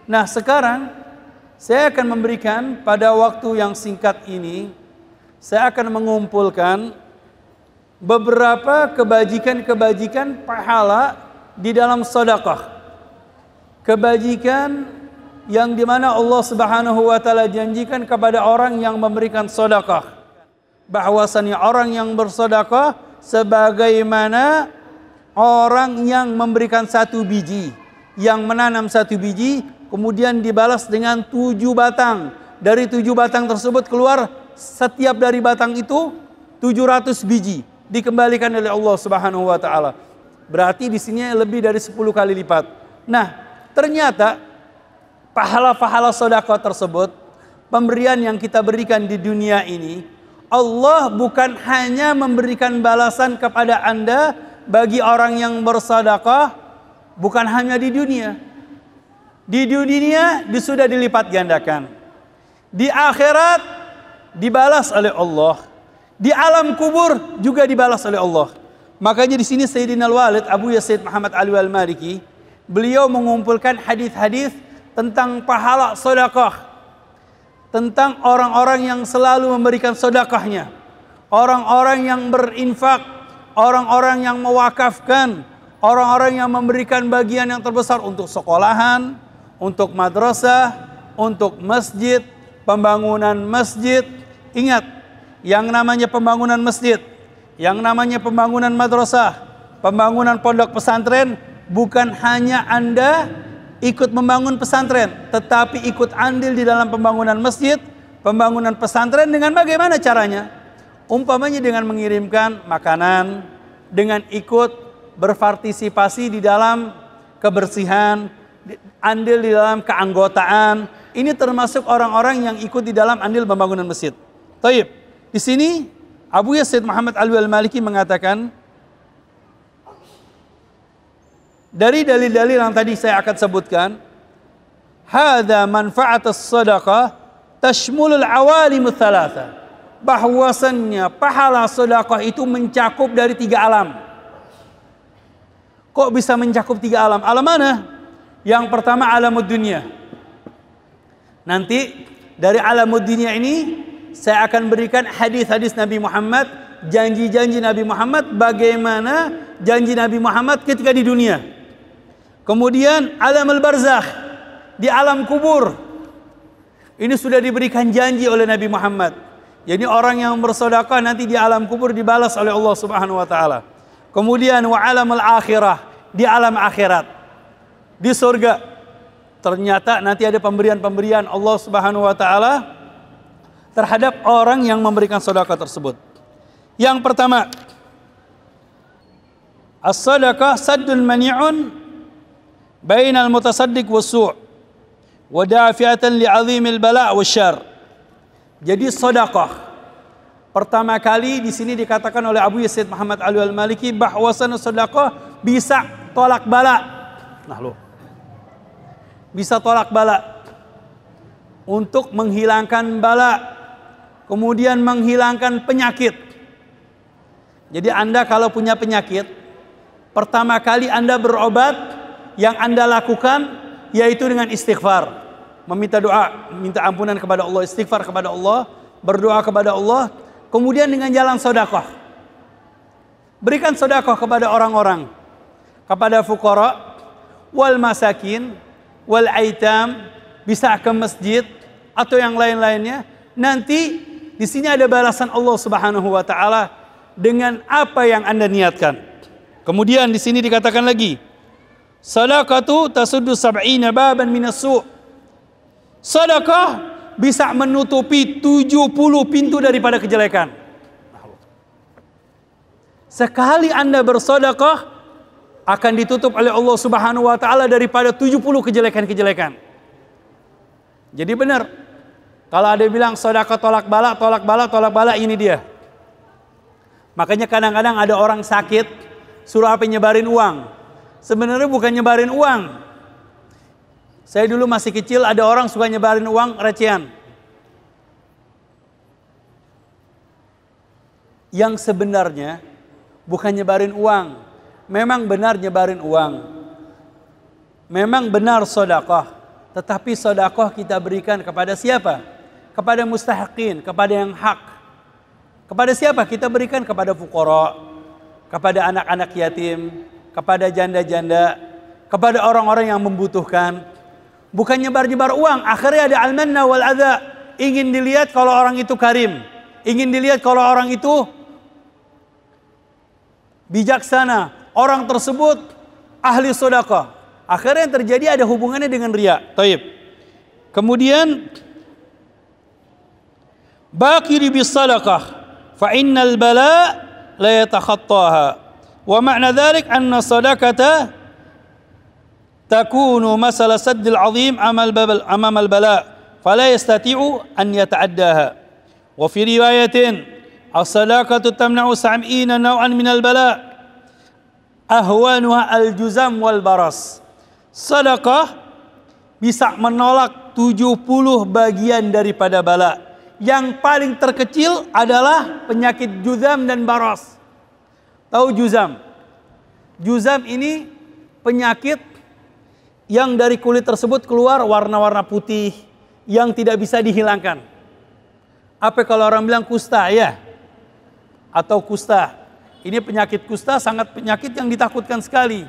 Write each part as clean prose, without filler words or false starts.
Nah, sekarang saya akan memberikan pada waktu yang singkat ini, saya akan mengumpulkan beberapa kebajikan-kebajikan pahala di dalam sedekah. Kebajikan yang dimana Allah Subhanahu wa ta'ala janjikan kepada orang yang memberikan sedekah. Bahwasanya orang yang bersedekah sebagaimana orang yang memberikan satu biji, yang menanam satu biji, kemudian dibalas dengan 7 batang. Dari 7 batang tersebut keluar setiap dari batang itu 700 biji. Dikembalikan oleh Allah Subhanahu wa ta'ala. Berarti di sini lebih dari 10 kali lipat. Nah, ternyata pahala-pahala sedekah tersebut, pemberian yang kita berikan di dunia ini, Allah bukan hanya memberikan balasan kepada Anda bagi orang yang bersedekah, bukan hanya di dunia. Di dunia sudah dilipat gandakan. Di akhirat dibalas oleh Allah. Di alam kubur juga dibalas oleh Allah. Makanya di sini Sayyidina Al-Walid Abu Yazid Muhammad Ali Al-Maliki, beliau mengumpulkan hadis-hadis tentang pahala sedekah, tentang orang-orang yang selalu memberikan sedekahnya, orang-orang yang berinfak, orang-orang yang mewakafkan, orang-orang yang memberikan bagian yang terbesar untuk sekolahan, untuk madrasah, untuk masjid, pembangunan masjid. Ingat, yang namanya pembangunan masjid, yang namanya pembangunan madrasah, pembangunan pondok pesantren, bukan hanya Anda ikut membangun pesantren, tetapi ikut andil di dalam pembangunan masjid, pembangunan pesantren. Dengan bagaimana caranya? Umpamanya dengan mengirimkan makanan, dengan ikut berpartisipasi di dalam kebersihan, andil di dalam keanggotaan. Ini termasuk orang-orang yang ikut di dalam andil pembangunan masjid. Taib. Di sini Abu Yazid Muhammad Ali Al-Maliki mengatakan, dari dalil-dalil yang tadi saya akan sebutkan, hadza manfa'atus shadaqah tashmulul awalim tsalatsa. Bahwasannya pahala sedekah itu mencakup dari 3 alam. Kok bisa mencakup 3 alam? Alam mana? Yang pertama alamud dunia. Nanti dari alamud dunia ini saya akan berikan hadis-hadis Nabi Muhammad, janji-janji Nabi Muhammad, bagaimana janji Nabi Muhammad ketika di dunia. Kemudian alamul barzakh, di alam kubur. Ini sudah diberikan janji oleh Nabi Muhammad. Jadi orang yang bersedekah nanti di alam kubur dibalas oleh Allah Subhanahu wa taala. Kemudian wa alamul akhirah, di alam akhirat. Di surga ternyata nanti ada pemberian-pemberian Allah Subhanahu wa taala terhadap orang yang memberikan sedekah tersebut. Yang pertama, as-sadaqah saddun mani'un bainal mutasaddiq was-su' wa dafi'atan li'azimil bala' wasyarr. Jadi sedekah pertama kali di sini dikatakan oleh Abu Yazid Muhammad Ali Al-Maliki bahwasanya sedekah bisa tolak bala. Nah, bisa tolak bala, untuk menghilangkan bala, kemudian menghilangkan penyakit. Jadi Anda kalau punya penyakit, pertama kali Anda berobat, yang Anda lakukan yaitu dengan istighfar, meminta doa, minta ampunan kepada Allah, istighfar kepada Allah, berdoa kepada Allah, kemudian dengan jalan sedekah. Berikan sedekah kepada orang-orang, kepada fuqara, wal masakin, wal aitam, bisa ke masjid atau yang lain-lainnya. Nanti di sini ada balasan Allah Subhanahu wa taala dengan apa yang Anda niatkan. Kemudian di sini dikatakan lagi, sadaqatu tasuddu sab'ina baban minas su'. Sedekah bisa menutupi 70 pintu daripada kejelekan. Sekali Anda bersedekah akan ditutup oleh Allah Subhanahu wa taala daripada 70 kejelekan-kejelekan. Jadi benar, kalau ada bilang sedekah tolak bala, tolak bala, tolak bala, ini dia. Makanya kadang-kadang ada orang sakit suruh apa, nyebarin uang. Sebenarnya bukan nyebarin uang. Saya dulu masih kecil ada orang suka nyebarin uang recehan. Yang sebenarnya bukan nyebarin uang. memang benar nyebarin uang, memang benar sedekah, tetapi sedekah kita berikan kepada siapa? Kepada mustahiqin, kepada yang hak. Kepada siapa? Kita berikan kepada fuqara, kepada anak-anak yatim, kepada janda-janda, kepada orang-orang yang membutuhkan. Bukan nyebar-nyebar uang, akhirnya ada al-manna wal adha. Ingin dilihat kalau orang itu karim, ingin dilihat kalau orang itu bijaksana, orang tersebut ahli sedekah. Akhirnya yang terjadi ada hubungannya dengan riya. Taib. Kemudian bakiri bis sadaqah fa innal bala la yatakhattaha. Wa ma'na dhalik anna sadaqata takunu masala saddil azim amam al bala fala yastati'u an yata'addaha. Wa fi riwayatin as-sadaqatu tamna'u sab'ina naw'an min al bala ahwanuha al juzam wal baras. Sedekah bisa menolak 70 bagian daripada bala. Yang paling terkecil adalah penyakit juzam dan baras. Tahu juzam? Juzam ini penyakit yang dari kulit tersebut keluar warna-warna putih yang tidak bisa dihilangkan. Apa kalau orang bilang kusta ya? Atau kusta. Ini penyakit kusta sangat penyakit yang ditakutkan sekali,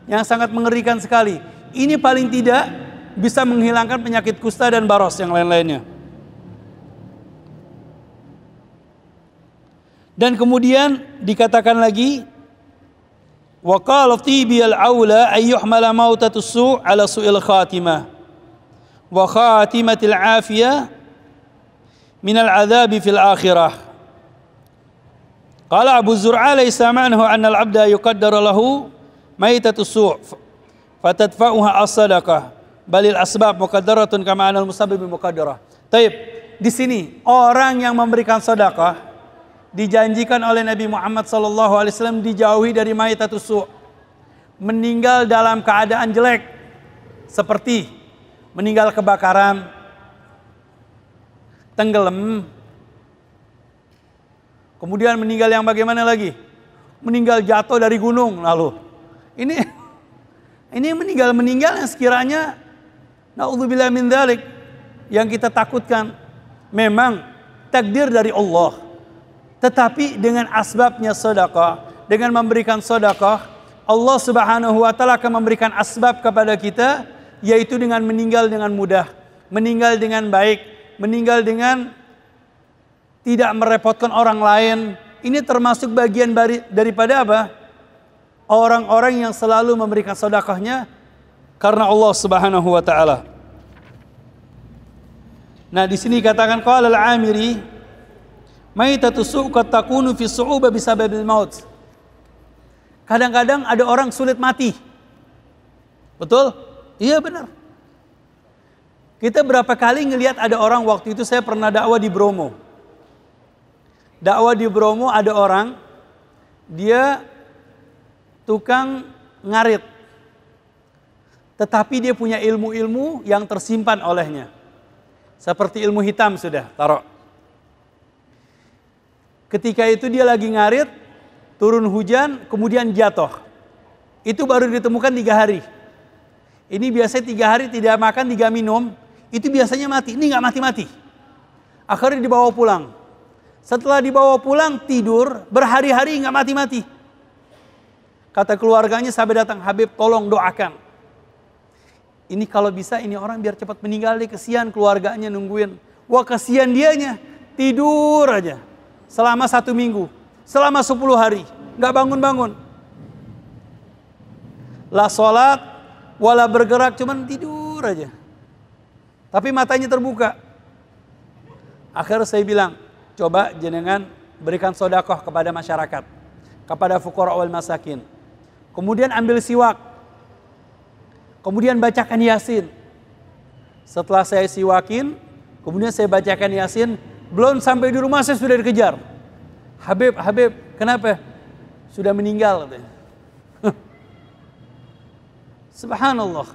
yang sangat mengerikan sekali. Ini paling tidak bisa menghilangkan penyakit kusta dan baros yang lain-lainnya. Dan kemudian dikatakan lagi, wa qala tibi al-aula ay yuhmala mautatus su' ala su'il khatimah wa khatimatil afiyah min al-'adzabi fil akhirah. Qala Abu Zur'a laysa ma'nahu anna al-'abda yuqaddaru lahu maitatus su' fatadfa'uha as-sadaqah balil asbab muqaddaratun kama anal musabbib muqaddarah. Taib. Di sini orang yang memberikan sedekah dijanjikan oleh Nabi Muhammad SAW dijauhi dari maitatus su', meninggal dalam keadaan jelek, seperti meninggal kebakaran, tenggelam, kemudian meninggal yang bagaimana lagi? Meninggal jatuh dari gunung. Lalu ini meninggal yang sekiranya naudzubillah min dzalik, yang kita takutkan. Memang takdir dari Allah. Tetapi dengan asbabnya sedekah, dengan memberikan sedekah, Allah Subhanahu wa taala akan memberikan asbab kepada kita, yaitu dengan meninggal dengan mudah, meninggal dengan baik, meninggal dengan tidak merepotkan orang lain. Ini termasuk bagian daripada apa? Orang-orang yang selalu memberikan sedekahnya karena Allah Subhanahu wa taala. Nah, di sini katakan qala al-Amiri maitatus su' qad takunu fi su'ubah bisababil maut. Kadang-kadang ada orang sulit mati. Betul? Iya benar. Kita berapa kali ngelihat ada orang, waktu itu saya pernah dakwah di Bromo. Dakwah di Bromo ada orang, dia tukang ngarit. Tetapi dia punya ilmu-ilmu yang tersimpan olehnya. Seperti ilmu hitam sudah, taruh. Ketika itu dia lagi ngarit, turun hujan, kemudian jatuh. Itu baru ditemukan 3 hari. Ini biasanya 3 hari tidak makan, 3 minum, itu biasanya mati. Ini nggak mati-mati. Akhirnya dibawa pulang. Setelah dibawa pulang, tidur, berhari-hari nggak mati-mati. Kata keluarganya, sampai datang, Habib tolong doakan. Ini kalau bisa ini orang biar cepat meninggal deh, kesian keluarganya nungguin. Wah kesian dianya, tidur aja. Selama 1 minggu, selama 10 hari, nggak bangun-bangun. La sholat, wala bergerak, cuman tidur aja. Tapi matanya terbuka. Akhirnya saya bilang, coba jenengan berikan sedekah kepada masyarakat, kepada fuqara wal masakin. Kemudian ambil siwak, kemudian bacakan Yasin. Setelah saya siwakin, kemudian saya bacakan Yasin. Belum sampai di rumah saya sudah dikejar. Habib, kenapa? Sudah meninggal. Subhanallah.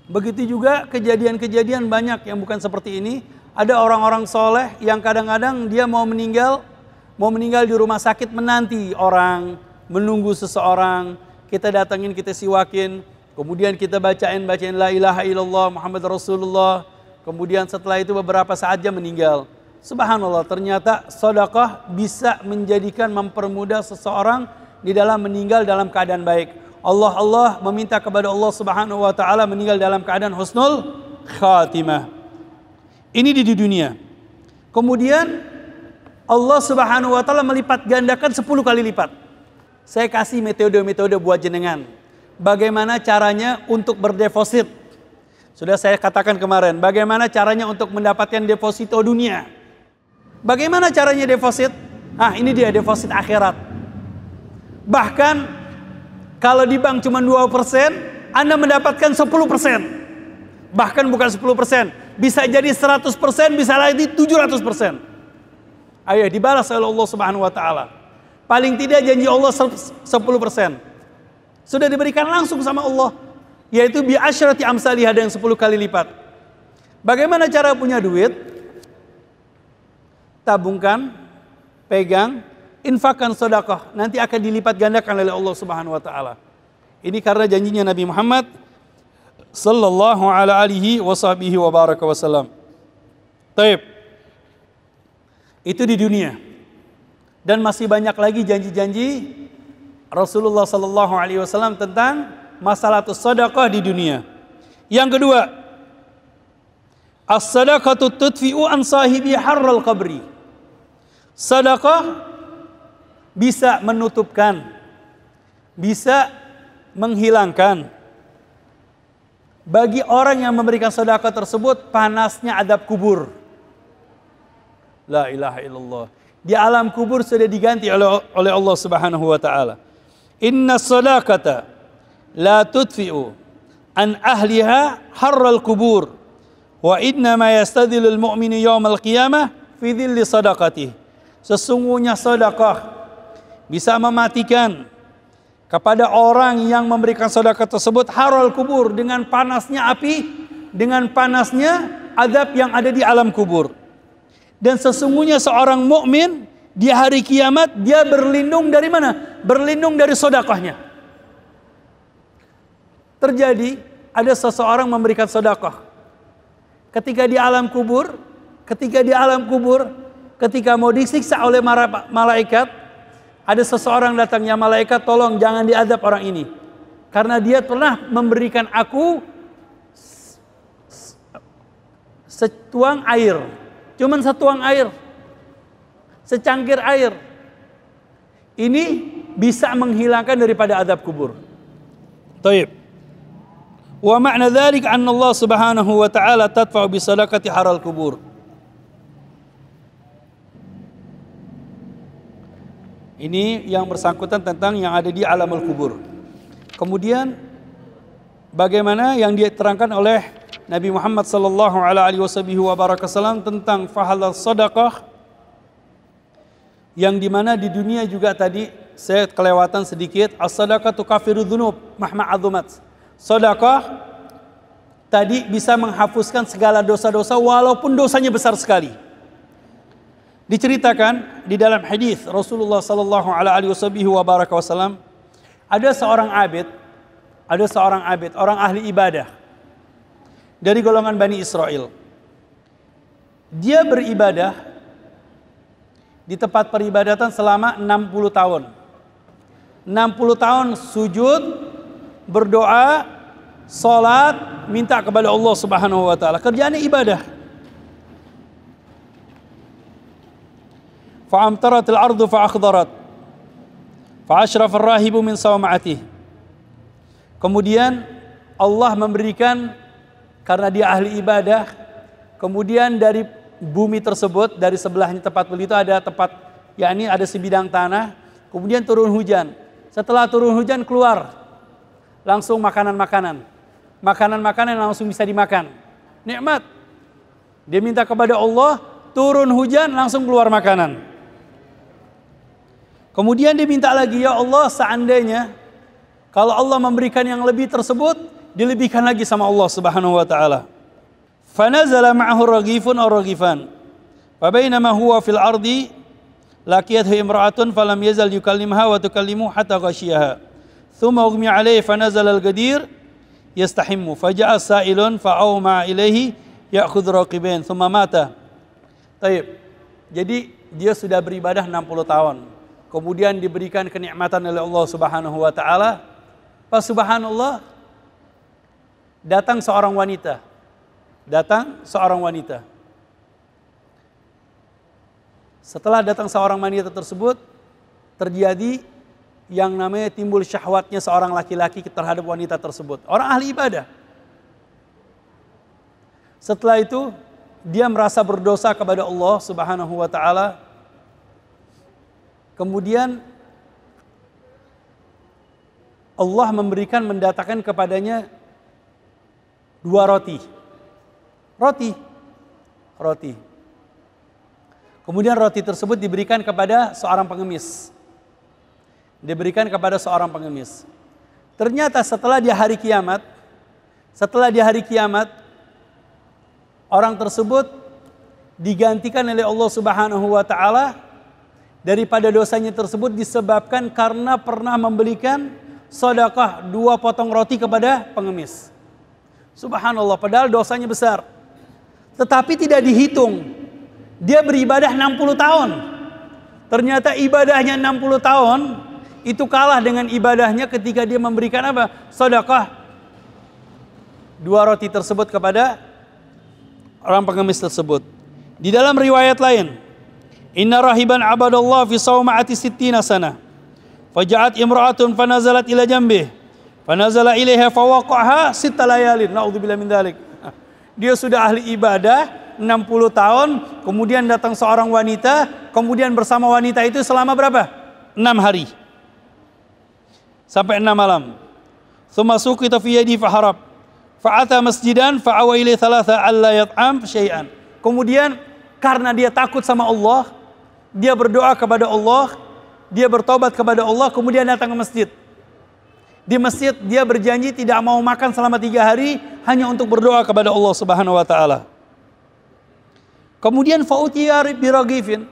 Begitu juga kejadian-kejadian banyak yang bukan seperti ini. Ada orang-orang soleh yang kadang-kadang dia mau meninggal di rumah sakit, menanti orang menunggu seseorang, kita datangin, kita siwakin, kemudian kita bacain la ilaha illallah Muhammad Rasulullah, kemudian setelah itu beberapa saat dia meninggal. Subhanallah, ternyata sedekah bisa menjadikan, mempermudah seseorang di dalam meninggal dalam keadaan baik. Allah meminta kepada Allah Subhanahu wa taala meninggal dalam keadaan husnul khatimah. Ini di dunia. Kemudian Allah Subhanahu wa taala melipat gandakan 10 kali lipat. Saya kasih metode-metode buat jenengan. Bagaimana caranya untuk berdeposit? Sudah saya katakan kemarin, bagaimana caranya untuk mendapatkan deposito dunia? Bagaimana caranya deposit? Ini dia deposit akhirat. Bahkan kalau di bank cuma 2%, Anda mendapatkan 10%. Bahkan bukan 10%, bisa jadi 100%, bisa lagi 700%. Ayo dibalas oleh Allah Subhanahu wa taala. Paling tidak janji Allah 10%. Sudah diberikan langsung sama Allah, yaitu bi asyrati amsalihah, yang 10 kali lipat. Bagaimana cara punya duit? Tabungkan, pegang, infakkan sedekah, nanti akan dilipat gandakan oleh Allah Subhanahu wa taala. Ini karena janjinya Nabi Muhammad sallallahu alaihi wasallam. Taib. Itu di dunia. Dan masih banyak lagi janji-janji Rasulullah sallallahu alaihi wasallam tentang masalah sedekah di dunia. Yang kedua, as-sadaqatu tudfi'u an sahibi harral qabri. Sedekah bisa menutupkan, bisa menghilangkan bagi orang yang memberikan sedekah tersebut panasnya adab kubur. La ilaha illallah. Di alam kubur sudah diganti oleh Allah Subhanahu wa taala. Inna sadaqata la tudfi'u an ahliha harral kubur wa inna ma yastadhilul mu'minu yawmal qiyamah fi dhilli sadaqatih. Sesungguhnya sedekah bisa mematikan kepada orang yang memberikan sedekah tersebut harral kubur, dengan panasnya api, dengan panasnya azab yang ada di alam kubur. Dan sesungguhnya seorang mukmin di hari kiamat dia berlindung dari mana? Berlindung dari sedekahnya. Terjadi ada seseorang memberikan sedekah. Ketika di alam kubur, ketika mau disiksa oleh malaikat, ada seseorang datang, ya malaikat tolong jangan diazab orang ini, karena dia pernah memberikan aku setuang air. Cuman setuang air, secangkir air. Ini bisa menghilangkan daripada azab kubur. Taib. Wa ma'na dzalik anna Allah Subhanahu wa ta'ala tadfa'u bi sadaqati haral kubur. Ini yang bersangkutan tentang yang ada di alamul kubur. Kemudian bagaimana yang diterangkan oleh Nabi Muhammad sallallahu alaihi wasallam tentang fahala sedekah, yang dimana di dunia juga tadi saya kelewatan sedikit. As-sadaqatu kafiru dzunub mahma azumat. Sedekah tadi bisa menghapuskan segala dosa-dosa walaupun dosanya besar sekali. Diceritakan di dalam hadis Rasulullah sallallahu alaihi wasallam, ada seorang abid, orang ahli ibadah dari golongan Bani Israel. Dia beribadah di tempat peribadatan selama 60 tahun. 60 tahun sujud, berdoa, salat, minta kepada Allah Subhanahu wa taala. Kerjaannya ibadah. Fa'amtaratil ardu fa'akhdarat. Fa'ashrafar rahibu min sawma'atih. Kemudian Allah memberikan, karena dia ahli ibadah, kemudian dari bumi tersebut, dari sebelahnya tempat beliau itu ada tempat, yakni ada sebidang tanah, kemudian turun hujan. Setelah turun hujan keluar langsung makanan-makanan langsung bisa dimakan. Nikmat. Dia minta kepada Allah, turun hujan langsung keluar makanan. Kemudian dia minta lagi, ya Allah seandainya kalau Allah memberikan yang lebih tersebut, dilebihkan lagi sama Allah Subhanahu wa taala. Fanazala ma'ahu raghifun aw raghifan. Fa bainama huwa fil ardi laqiyathu imra'atun falam yazal yukallimha wa tukallimu hatta ghashiyaha. Thumma ughmiya alayhi fanazala al-ghadir yastahimmu faja'a sa'ilun fa'awma ilaihi ya'khudhu raqibain thumma mata. Taib. Jadi dia sudah beribadah 60 tahun. Kemudian diberikan kenikmatan oleh Allah Subhanahu wa taala. Pas subhanallah, datang seorang wanita. Setelah datang seorang wanita tersebut, terjadi yang namanya timbul syahwatnya seorang laki-laki terhadap wanita tersebut. Orang ahli ibadah. Setelah itu, dia merasa berdosa kepada Allah Subhanahu wa taala. Kemudian Allah mendatangkan kepadanya 2 roti. Kemudian roti tersebut diberikan kepada seorang pengemis. Ternyata setelah di hari kiamat, orang tersebut digantikan oleh Allah Subhanahu wa taala daripada dosanya tersebut disebabkan karena pernah memberikan sedekah 2 potong roti kepada pengemis. Subhanallah, padahal dosanya besar. Tetapi tidak dihitung. Dia beribadah 60 tahun. Ternyata ibadahnya 60 tahun itu kalah dengan ibadahnya ketika dia memberikan apa? Sedekah 2 roti tersebut kepada orang pengemis tersebut. Di dalam riwayat lain, inna rahiban abadallah fi sawma'ati 60 sana. Faja'at imra'atun fanazalat ila jambih. Fanazala ilaiha fawaqaha 6 layalin. Na'udzubillah min dzalik. Dia sudah ahli ibadah 60 tahun, kemudian datang seorang wanita, kemudian bersama wanita itu selama berapa? 6 hari. Sampai 6 malam. Tsumma suqita fi yadi faharab. Fa'ata masjidan fa'awa ilaihi thalatha alla yat'am syai'an. Kemudian karena dia takut sama Allah, dia berdoa kepada Allah, dia bertobat kepada Allah, kemudian datang ke masjid. Di masjid dia berjanji tidak mau makan selama 3 hari hanya untuk berdoa kepada Allah Subhanahu wa taala. Kemudian fa'utiya biragifin.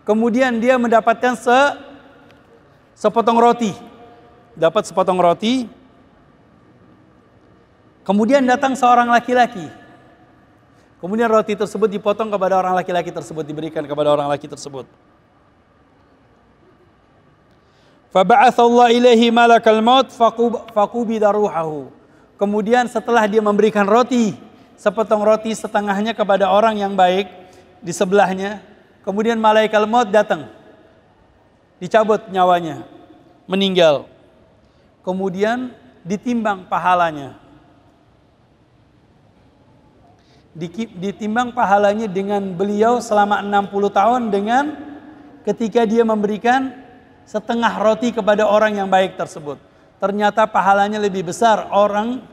Kemudian dia mendapatkan sepotong roti. Dapat sepotong roti. Kemudian datang seorang laki-laki. Kemudian roti tersebut dipotong kepada orang laki-laki tersebut, diberikan kepada orang laki tersebut. Faba'athallahu ilaihi malakal maut faqubida ruhahu. Kemudian setelah dia memberikan roti, sepotong roti setengahnya kepada orang yang baik di sebelahnya, kemudian malaikat maut datang. Dicabut nyawanya, meninggal. Kemudian ditimbang pahalanya. Ditimbang pahalanya dengan beliau selama 60 tahun dengan ketika dia memberikan setengah roti kepada orang yang baik tersebut. Ternyata pahalanya lebih besar orang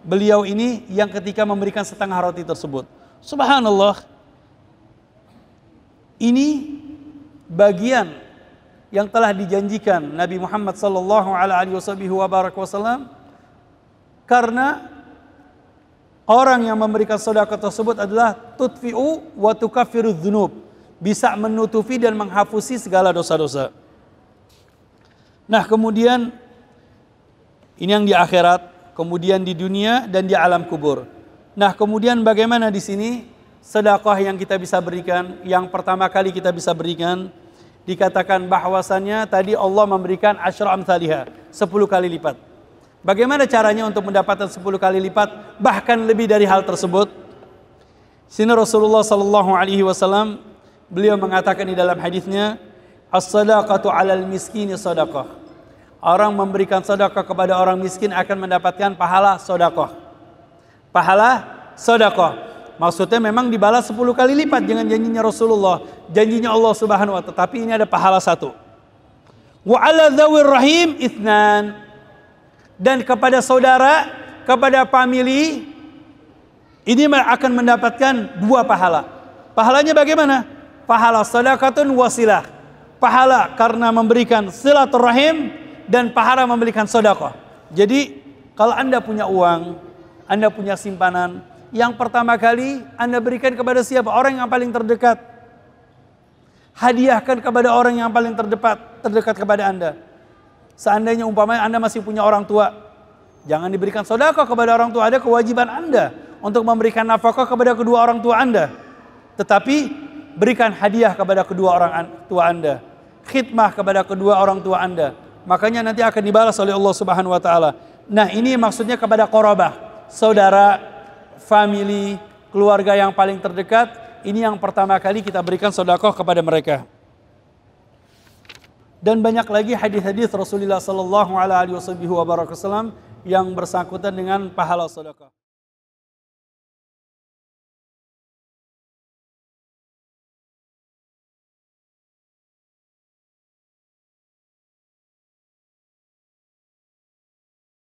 beliau ini yang ketika memberikan setengah roti tersebut. Subhanallah. Ini bagian yang telah dijanjikan Nabi Muhammad sallallahu alaihi wasallam karena orang yang memberikan sedekah tersebut adalah tutfi'u wa tukaffiru dzunub, bisa menutupi dan menghapusi segala dosa-dosa. Nah, kemudian ini yang di akhirat, kemudian di dunia dan di alam kubur. Nah, kemudian bagaimana di sini sedekah yang kita bisa berikan? Yang pertama kali kita bisa berikan, dikatakan bahwasannya tadi Allah memberikan asyra amsalihah, 10 kali lipat. Bagaimana caranya untuk mendapatkan 10 kali lipat, bahkan lebih dari hal tersebut? Sini Rasulullah sallallahu alaihi wasallam beliau mengatakan di dalam hadisnya, as-sadaqatu 'alal miskini sadaqah. Orang memberikan sedekah kepada orang miskin akan mendapatkan pahala sedekah. Pahala sedekah. Maksudnya memang dibalas 10 kali lipat dengan janjinya Rasulullah, janjinya Allah Subhanahu wa taala, tapi ini ada pahala 1. Wa 'ala dzawir rahim itsnan. Dan kepada saudara, kepada family ini akan mendapatkan 2 pahala. Pahalanya bagaimana? Pahala sedekatun wasilah. Pahala karena memberikan silaturahim dan pahala memberikan sedekah. Jadi kalau Anda punya uang, Anda punya simpanan, yang pertama kali Anda berikan kepada siapa? Orang yang paling terdekat. Hadiahkan kepada orang yang paling terdekat kepada Anda. Seandainya umpamanya Anda masih punya orang tua, jangan diberikan sedekah kepada orang tua. Ada kewajiban Anda untuk memberikan nafkah kepada kedua orang tua Anda. Tetapi berikan hadiah kepada kedua orang tua Anda. Khidmah kepada kedua orang tua Anda. Makanya nanti akan dibalas oleh Allah Subhanahu wa taala. Nah, ini maksudnya kepada qorabah, saudara, family, keluarga yang paling terdekat. Ini yang pertama kali kita berikan sedekah kepada mereka. Dan banyak lagi hadis-hadis Rasulullah sallallahu alaihi wasallam yang bersangkutan dengan pahala sedekah.